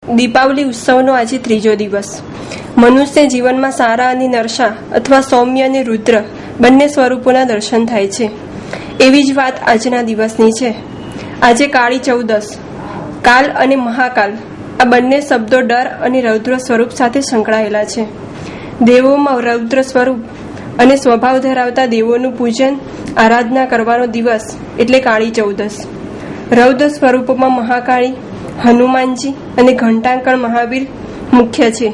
દીપાવલી ઉત્સવનો આજે ત્રીજો દિવસ. મનુષ્ય જીવનમાં સારા અને નરસા અથવા સૌમ્ય અને રુદ્ર બંને સ્વરૂપોના દર્શન થાય છે. એવી જ વાત આજના દિવસની છે. આજે કાળી ચૌદસ. કાલ અને મહાકાલ આ બંને શબ્દો ડર અને રૌદ્ર સ્વરૂપ સાથે સંકળાયેલા છે. દેવોમાં રૌદ્ર સ્વરૂપ અને સ્વભાવ ધરાવતા દેવોનું પૂજન આરાધના કરવાનો દિવસ એટલે કાળી ચૌદસ. રૌદ્ર સ્વરૂપોમાં મહાકાળી, હનુમાનજી અને ઘંટાંકણ મહાવીર મુખ્ય છે.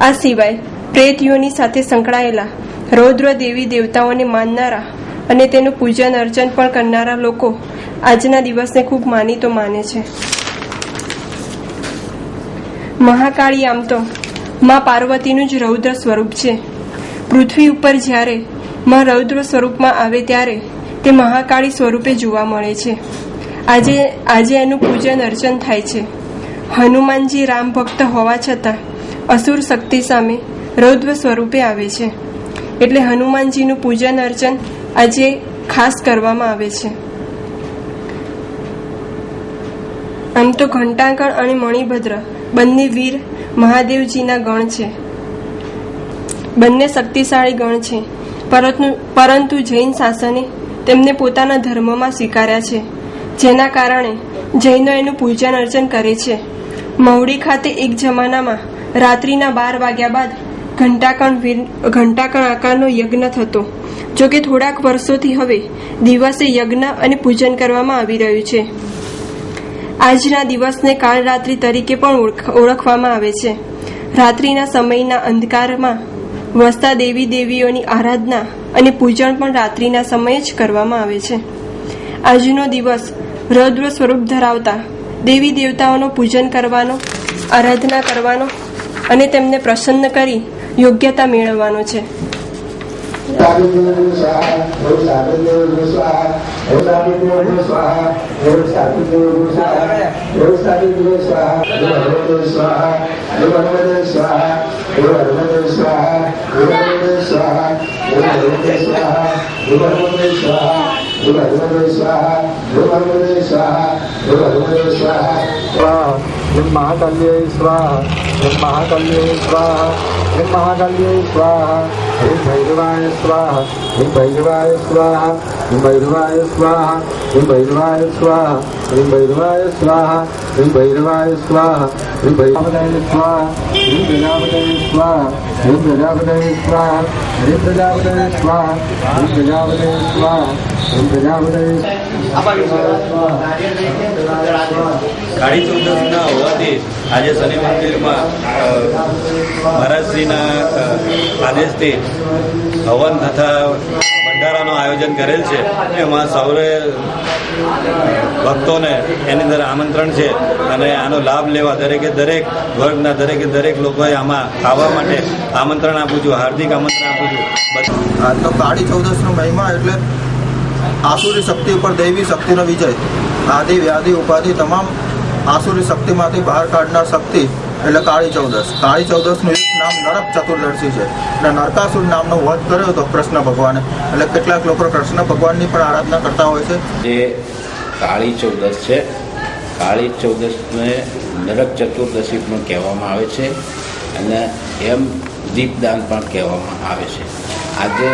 આ સિવાય પ્રેતયોની સાથે સંકળાયેલા રૌદ્ર દેવી દેવતાઓને માનનારા અને તેનું પૂજન અર્ચન પણ કરનારા લોકો આજના દિવસને ખૂબ માનીતો માને છે. મહાકાળી આમ તો માં પાર્વતીનું જ રૌદ્ર સ્વરૂપ છે. પૃથ્વી ઉપર જ્યારે માં રૌદ્ર સ્વરૂપમાં આવે ત્યારે તે મહાકાળી સ્વરૂપે જોવા મળે છે. આજે એનું પૂજન અર્ચન થાય છે. હનુમાનજી રામ ભક્ત હોવા છતાં અસુર શક્તિ સામે રૌદ્ર સ્વરૂપે આવે છે, એટલે હનુમાનજીનું પૂજન અર્ચન આજે ખાસ કરવામાં આવે છે. આમ તો ઘંટાંકણ અને મણિભદ્ર બંને વીર મહાદેવજીના ગણ છે. બંને શક્તિશાળી ગણ છે, પરંતુ જૈન શાસને તેમને પોતાના ધર્મમાં સ્વીકાર્યા છે, જેના કારણે જૈનો એનું પૂજન અર્ચન કરે છે. મહુડી ખાતે એક જમાનામાં રાત્રિના 12 વાગ્યા બાદ ઘંટાકણ આકારનો યજ્ઞ થતો. જોકે થોડાક વર્ષોથી હવે દિવસે યજ્ઞ અને પૂજન કરવામાં આવી રહ્યું છે. આજના દિવસને કાળરાત્રિ તરીકે પણ ઓળખવામાં આવે છે. રાત્રિના સમયના અંધકારમાં વસતા દેવી દેવીઓની આરાધના અને પૂજન પણ રાત્રિના સમયે જ કરવામાં આવે છે. આજનો દિવસ રૌદ્ર સ્વરૂપ ધરાવતા દેવી દેવતાઓનું પૂજન કરવાનો, આરાધના કરવાનો અને તેમને પ્રસન્ન કરી યોગ્યતા મેળવવાનો છે. महाकाल्ये स्वाहा, महाकाल्ये स्वाहा, महाकाल्ये स्वाहा, ह्रीं भैरवाय स्वाहा, ह्रीं भैरवाय स्वाहा, ह्रीं भैरवाय स्वाहा, ह्रीं भैरवाय स्वाहा, ह्रीं भैरवाय स्वाहा, ह्रीं भैरवाय स्वाहा, ह्रीं भैरवाय स्वाहा, ह्रीं प्रजापतये स्वाहा, ह्रीं प्रजापतये स्वाहा, ह्रीं प्रजापतये स्वाहा, ह्रीं प्रजापतये स्वाहा, ह्रीं प्रजापतये કાળી ચૌદસના હોવાથી આજે શનિ મંદિરમાં મહારાજશ્રીના આદેશથી હવન તથા ભંડારાનું આયોજન કરેલ છે. એમાં સૌરે ભક્તોને એની અંદર આમંત્રણ છે અને આનો લાભ લેવા દરેક વર્ગના દરેક લોકોએ આમાં આવવા માટે આમંત્રણ આપું છું, હાર્દિક આમંત્રણ આપું છું. તો કાળી ચૌદસનો મહિમા એટલે આસુરી શક્તિ ઉપર દૈવી શક્તિનો વિજય. આદિ વ્યાધિ ઉપાધિ તમામ આસુરી શક્તિમાંથી બહાર કાઢનાર શક્તિ એટલે કાળી ચૌદસ. કાળી ચૌદસનું એક નામ નરક ચતુર્દશી છે. એટલે નરકાસુર નામનો વધ કર્યો હતો કૃષ્ણ ભગવાને. એટલે કેટલાક લોકો કૃષ્ણ ભગવાનની પણ આરાધના કરતા હોય છે. જે કાળી ચૌદસ છે, કાળી ચૌદસને નરક ચતુર્દશી પણ કહેવામાં આવે છે અને એમ દીપદાન પણ કહેવામાં આવે છે. આજે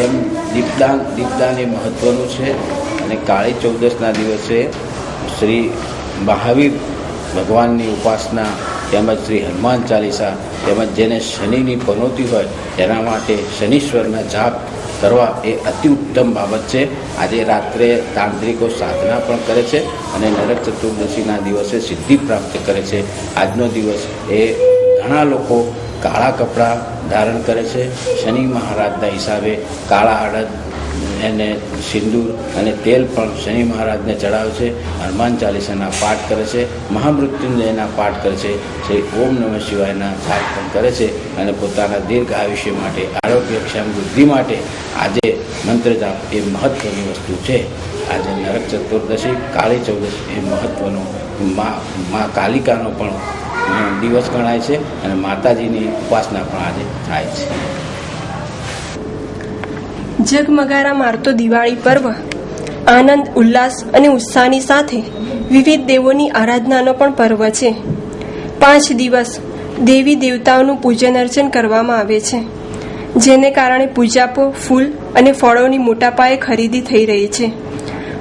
એમ દીપદાન એ મહત્ત્વનું છે અને કાળી ચૌદસના દિવસે શ્રી મહાવીર ભગવાનની ઉપાસના તેમજ શ્રી હનુમાન ચાલીસા તેમજ જેને શનિની પનોતી હોય તેના માટે શનીશ્વરના જાપ કરવા એ અતિ ઉત્તમ બાબત છે. આજે રાત્રે તાંત્રિકો સાધના પણ કરે છે અને નરક ચતુર્દશીના દિવસે સિદ્ધિ પ્રાપ્ત કરે છે. આજનો દિવસ એ ઘણા લોકો કાળા કપડાં ધારણ કરે છે. શનિ મહારાજના હિસાબે કાળા અડદ એને સિંદૂર અને તેલ પણ શનિ મહારાજને ચડાવે છે. હનુમાન ચાલીસાના પાઠ કરે છે, મહામૃત્યુંજયના પાઠ કરે છે, શ્રી ઓમ નમઃ શિવાયના જાપ પણ કરે છે અને પોતાના દીર્ઘ આયુષ્ય માટે, આરોગ્યક્ષમ વૃદ્ધિ માટે આજે મંત્ર જાપ એ મહત્ત્વની વસ્તુ છે. આજે નરક ચતુર્દશી, કાળી ચૌદશ એ મહત્ત્વનો મા કાલિકાનો પણ દિવસ ગણાય છે અને માતાજીની ઉપાસના પણ આજે થાય છે. જગમગારા મારતો દિવાળી પર્વ આનંદ, ઉલ્લાસ અને ઉત્સાહની સાથે વિવિધ દેવોની આરાધનાનો પણ પર્વ છે. 5 દિવસ દેવી દેવતાઓનું પૂજન અર્ચન કરવામાં આવે છે, જેને કારણે પૂજાપો, ફૂલ અને ફળોની મોટા પાયે ખરીદી થઈ રહી છે.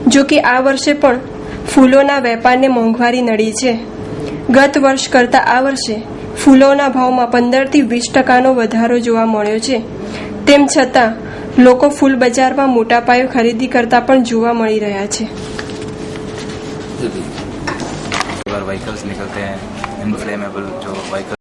જો કે આ વર્ષે પણ ફૂલોના વેપારને મોંઘવારી નડી છે. ગત વર્ષ કરતાં આ વર્ષે ફૂલોના ભાવમાં 15 થી 20% વધારો જોવા મળ્યો છે. તેમ છતાં લોકો ફૂલ બજારમાં મોટા પાયે ખરીદી કરતા પણ જોવા મળી રહ્યા છે. व्हीकल्स निकलते हैं इनफ्लेमेबल जो व्हीकल